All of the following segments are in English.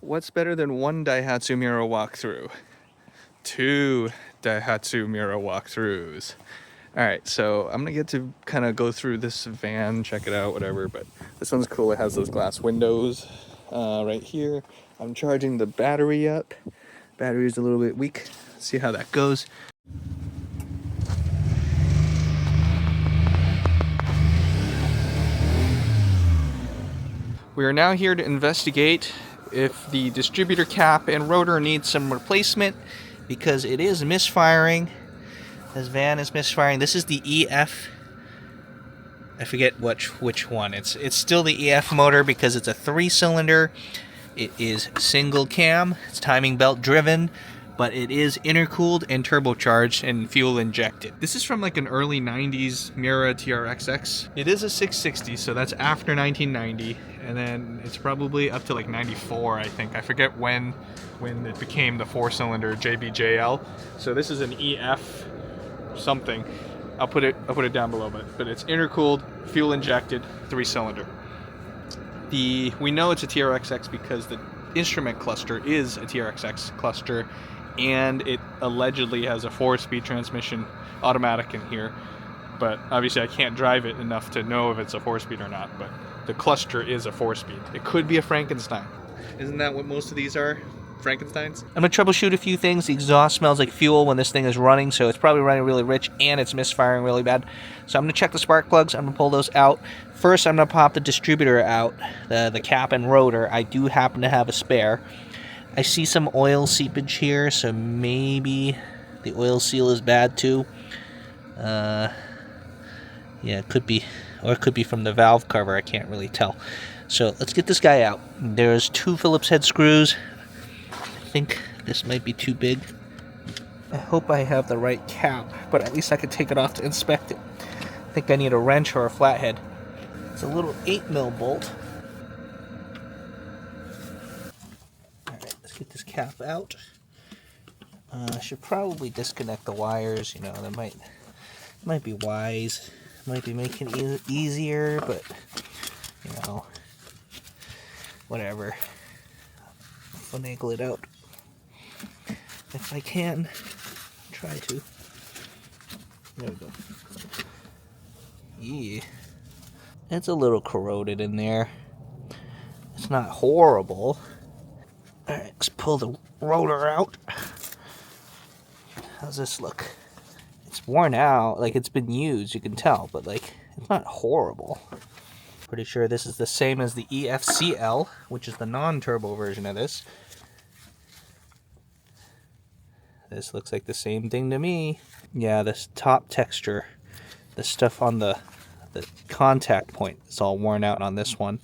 What's better than one Daihatsu Mira walkthrough? Two Daihatsu Mira walkthroughs. Alright, so I'm gonna get to kind of go through this van, check it out, whatever, but this one's cool. It has those glass windows right here. I'm charging the battery up. Battery's a little bit weak. Let's see how that goes. We are now here to investigate if the distributor cap and rotor needs some replacement because it is misfiring. This van is misfiring. This is the EF. I forget which one. It's still the EF motor because it's a 3-cylinder. It is single cam. It's timing belt driven, but it is intercooled and turbocharged and fuel injected. This is from like an early 90s Mira TRXX. It is a 660, so that's after 1990, and then it's probably up to like 94, I think. I forget when it became the 4-cylinder JBJL. So this is an EF something. I'll put it down below, but it's intercooled, fuel injected, 3-cylinder. We know it's a TRXX because the instrument cluster is a TRXX cluster, and it allegedly has a 4-speed transmission automatic in here, but obviously I can't drive it enough to know if it's a 4-speed or not, but the cluster is a 4-speed. It could be a Frankenstein. Isn't that what most of these are? Frankensteins? I'm going to troubleshoot a few things. The exhaust smells like fuel when this thing is running, so it's probably running really rich, and it's misfiring really bad. So I'm going to check the spark plugs. I'm going to pull those out. First, I'm going to pop the distributor out, the cap and rotor. I do happen to have a spare. I see some oil seepage here, so maybe the oil seal is bad too. Yeah, it could be, or it could be from the valve cover. I can't really tell. So let's get this guy out. There's 2 Phillips head screws. I think this might be too big. I hope I have the right cap, but at least I could take it off to inspect it. I think I need a wrench or a flathead. It's a little 8mm bolt. Alright, let's get this cap out. I should probably disconnect the wires, you know, that might be wise. Might be making it easier, but, you know, whatever. Finagle it out. If I can, try to. There we go. Yeah. It's a little corroded in there. It's not horrible. Alright, let's pull the rotor out. How's this look? It's worn out, like it's been used, you can tell, but like, it's not horrible. Pretty sure this is the same as the EFCL, which is the non-turbo version of this. This looks like the same thing to me. Yeah, this top texture, the stuff on the contact point is all worn out on this one.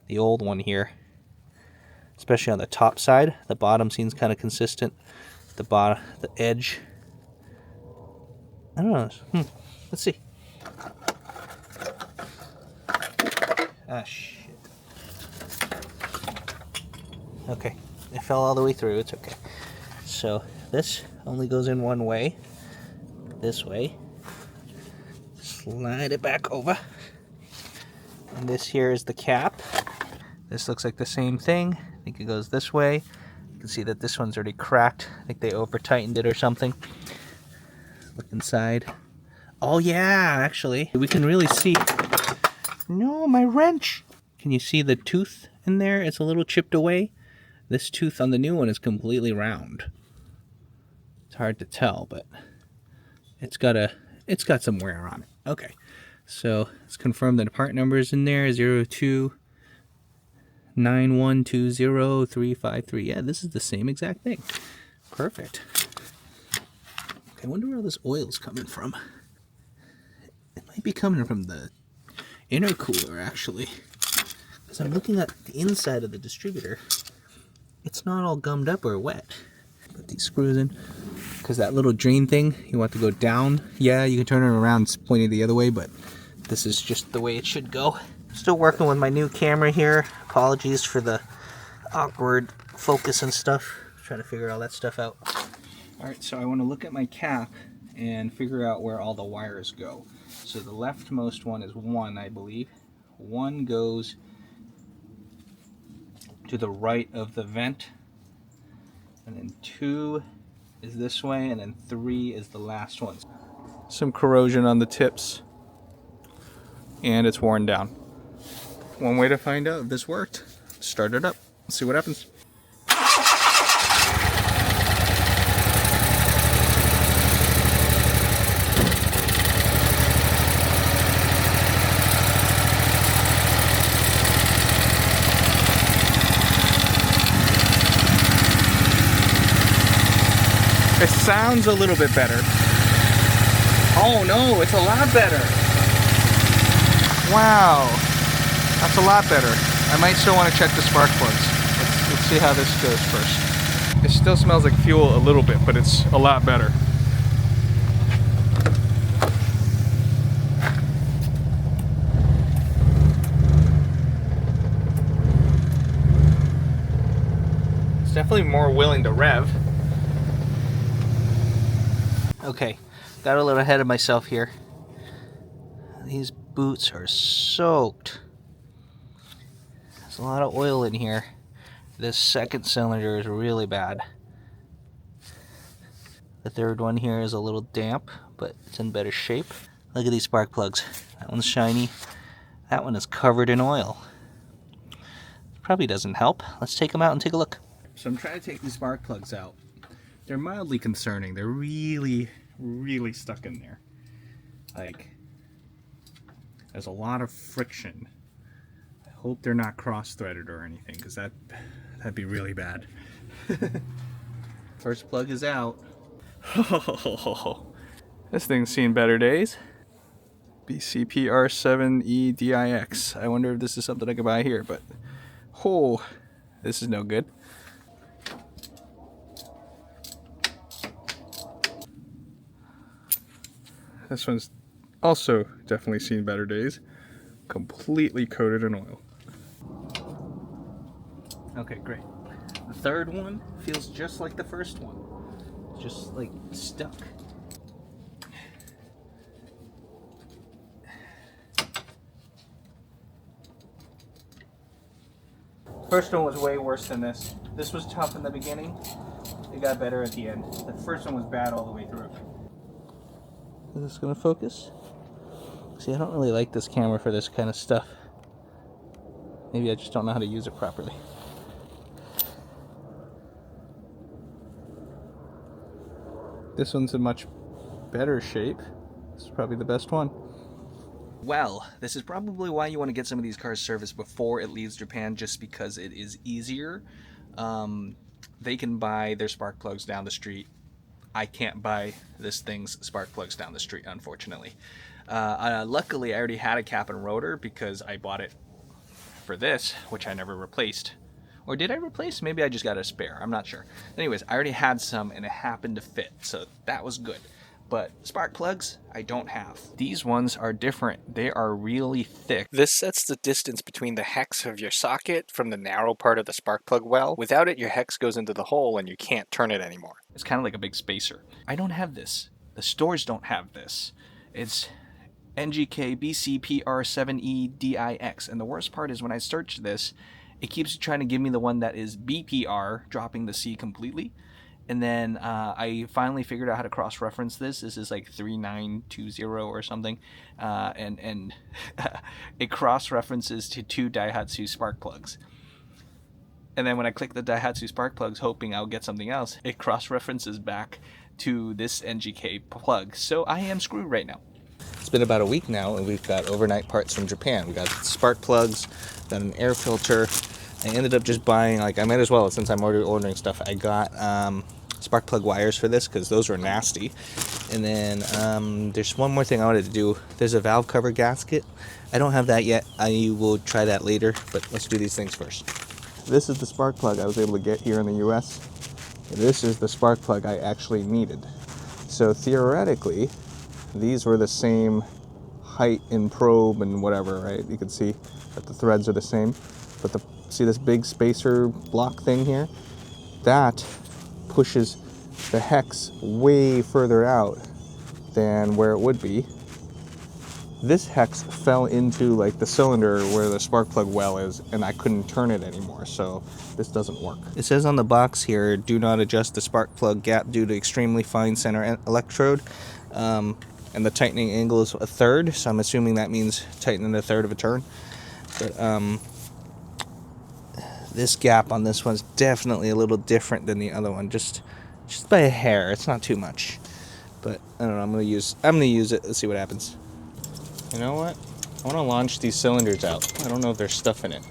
The old one here, especially on the top side. The bottom seems kind of consistent. The edge. I don't know. Let's see. Ah, shit. Okay, it fell all the way through. It's okay. So this only goes in one way. This way. Slide it back over. And this here is the cap. This looks like the same thing. I think it goes this way. You can see that this one's already cracked. I think they over-tightened it or something. Look inside. Oh yeah, actually. We can really see. No, my wrench! Can you see the tooth in there? It's a little chipped away. This tooth on the new one is completely round. It's hard to tell, but it's got some wear on it. Okay, so let's confirm that the part number is in there, 0291203353. Yeah, this is the same exact thing. Perfect. Okay, I wonder where all this oil's coming from. It might be coming from the intercooler, actually. Because I'm looking at the inside of the distributor. It's not all gummed up or wet. Put these screws in. Because that little drain thing, you want to go down. Yeah, you can turn it around, it's pointing the other way, but this is just the way it should go. Still working with my new camera here. Apologies for the awkward focus and stuff. Trying to figure all that stuff out. Alright, so I want to look at my cap and figure out where all the wires go. So the leftmost one is 1, I believe. 1 goes to to the right of the vent. And then 2 is this way, and then 3 is the last one. Some corrosion on the tips, and it's worn down. One way to find out if this worked, start it up, let's see what happens. It sounds a little bit better. Oh no, it's a lot better. Wow, that's a lot better. I might still want to check the spark plugs. Let's see how this goes first. It still smells like fuel a little bit, but it's a lot better. It's definitely more willing to rev. Okay, got a little ahead of myself here. These boots are soaked. There's a lot of oil in here. This second cylinder is really bad. The third one here is a little damp, but it's in better shape. Look at these spark plugs. That one's shiny. That one is covered in oil. Probably doesn't help. Let's take them out and take a look. So I'm trying to take these spark plugs out. They're mildly concerning. They're really, really stuck in there. Like, there's a lot of friction. I hope they're not cross-threaded or anything, because that'd be really bad. First plug is out. This thing's seen better days. BCPR7EDIX. I wonder if this is something I could buy here, but this is no good. This one's also definitely seen better days. Completely coated in oil. Okay, great. The third one feels just like the first one. Just like stuck. First one was way worse than this. This was tough in the beginning. It got better at the end. The first one was bad all the way through. Is this gonna focus? See, I don't really like this camera for this kind of stuff. Maybe I just don't know how to use it properly. This one's in much better shape. This is probably the best one. Well, this is probably why you want to get some of these cars serviced before it leaves Japan, just because it is easier. They can buy their spark plugs down the street. I can't buy this thing's spark plugs down the street, unfortunately. Luckily, I already had a cap and rotor because I bought it for this, which I never replaced. Or did I replace? Maybe I just got a spare. I'm not sure. Anyways, I already had some and it happened to fit, so that was good. But spark plugs, I don't have. These ones are different. They are really thick. This sets the distance between the hex of your socket from the narrow part of the spark plug well. Without it, your hex goes into the hole and you can't turn it anymore. It's kind of like a big spacer. I don't have this. The stores don't have this. It's NGK BCPR7EDIX. And the worst part is when I search this, it keeps trying to give me the one that is BPR, dropping the C completely. And then I finally figured out how to cross-reference this. This is like 3920 or something. And it cross-references to 2 Daihatsu spark plugs. And then when I click the Daihatsu spark plugs, hoping I'll get something else, it cross-references back to this NGK plug. So I am screwed right now. It's been about a week now, and we've got overnight parts from Japan. We got spark plugs, got an air filter. I ended up just buying, like, I might as well, since I'm already ordering stuff. I got spark plug wires for this because those are nasty. And then there's one more thing I wanted to do. There's a valve cover gasket. I don't have that yet. I will try that later, but let's do these things first. This is the spark plug I was able to get here in the US. This is the spark plug I actually needed. So theoretically, these were the same height in probe and whatever, right? You can see that the threads are the same, but see this big spacer block thing here? That pushes the hex way further out than where it would be. this hex fell into like the cylinder where the spark plug well is, and I couldn't turn it anymore, so this doesn't work. It says on the box here, do not adjust the spark plug gap due to extremely fine center electrode. And the tightening angle is 1/3, so I'm assuming that means tightening 1/3 of a turn. But this gap on this one's definitely a little different than the other one, just by a hair. It's not too much, but I don't know. I'm gonna use it. Let's see what happens. You know what? I want to launch these cylinders out. I don't know if there's stuff in it.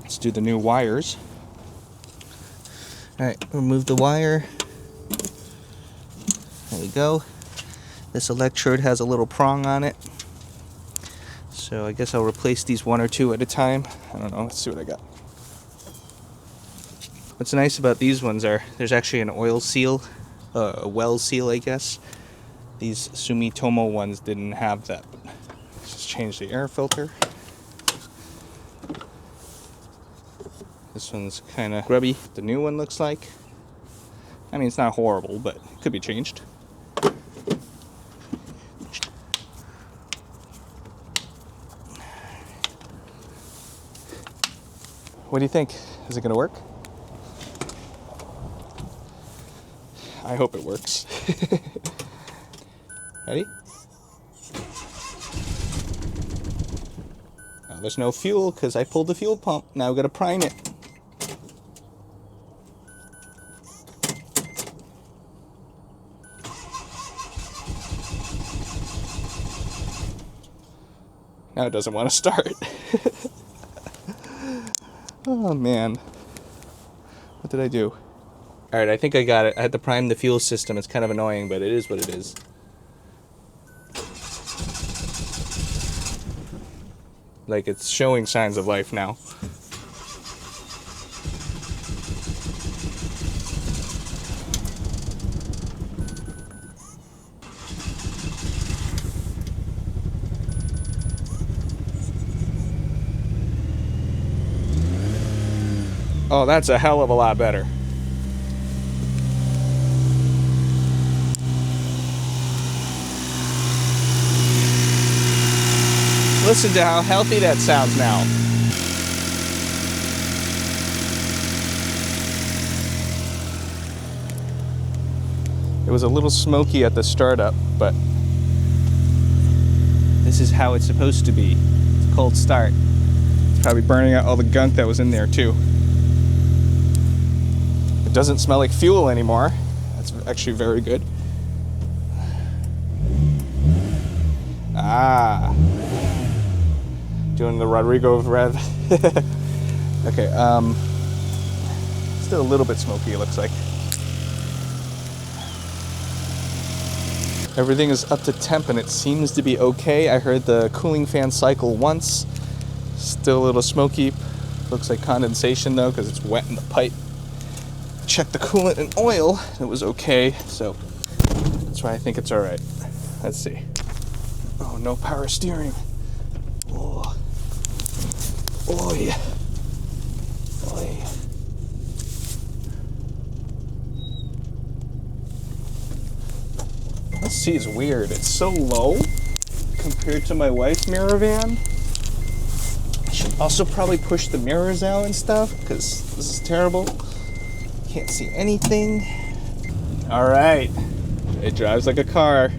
Let's do the new wires. All right, remove the wire. There we go. This electrode has a little prong on it, so I guess I'll replace these one or two at a time. I don't know. Let's see what I got. What's nice about these ones are there's actually an oil seal, a well seal, I guess. These Sumitomo ones didn't have that. Let's just change the air filter. This one's kind of grubby. The new one looks like. I mean, it's not horrible, but it could be changed. What do you think? Is it going to work? I hope it works. Ready? Now, there's no fuel because I pulled the fuel pump. Now we've got to prime it. Now it doesn't want to start. Oh man. What did I do? Alright, I think I got it. I had to prime the fuel system. It's kind of annoying, but it is what it is. Like, it's showing signs of life now. Oh, that's a hell of a lot better. Listen to how healthy that sounds now. It was a little smoky at the startup, but this is how it's supposed to be. It's a cold start. It's probably burning out all the gunk that was in there too. It doesn't smell like fuel anymore. That's actually very good. Ah. Doing the Rodrigo rev. Okay, still a little bit smoky, it looks like. Everything is up to temp and it seems to be okay. I heard the cooling fan cycle once. Still a little smoky. Looks like condensation though, because it's wet in the pipe. Checked the coolant and oil, it was okay, so that's why I think it's alright. Let's see. Oh, no power steering. Oh. Oy. Oy. This seat's weird. It's so low compared to my wife's Mira van. I should also probably push the mirrors out and stuff because this is terrible. Can't see anything. All right. It drives like a car.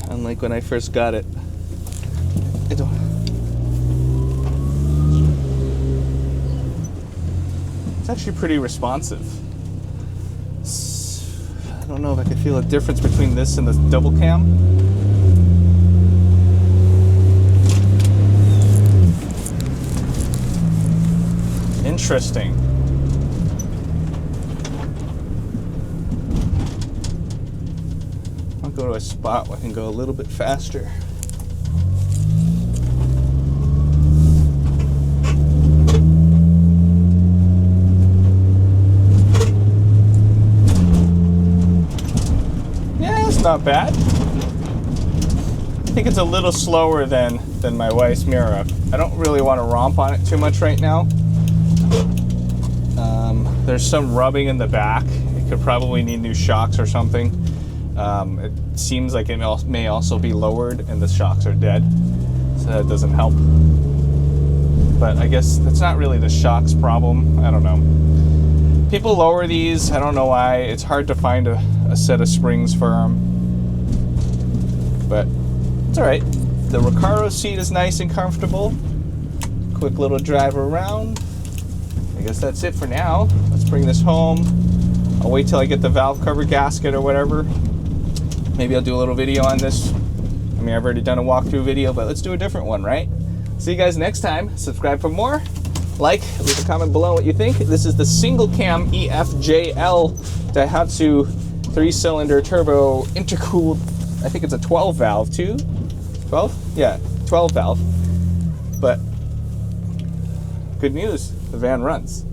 Unlike when I first got it. It's actually pretty responsive. I don't know if I can feel a difference between this and the double cam. Interesting. go to a spot where I can go a little bit faster. Yeah, it's not bad. I think it's a little slower than my wife's Mira. I don't really want to romp on it too much right now. There's some rubbing in the back. It could probably need new shocks or something. It seems like it may also be lowered and the shocks are dead, so that doesn't help. But I guess that's not really the shocks problem. I don't know. People lower these. I don't know why. It's hard to find a set of springs for them. But it's all right. The Recaro seat is nice and comfortable. Quick little drive around. I guess that's it for now. Let's bring this home. I'll wait till I get the valve cover gasket or whatever. Maybe I'll do a little video on this. I mean, I've already done a walkthrough video, but let's do a different one, right? See you guys next time. Subscribe for more. Like, leave a comment below what you think. This is the single cam EFJL Daihatsu 3-cylinder turbo intercooled. I think it's a 12 valve too. 12? Yeah, 12 valve. But good news, the van runs.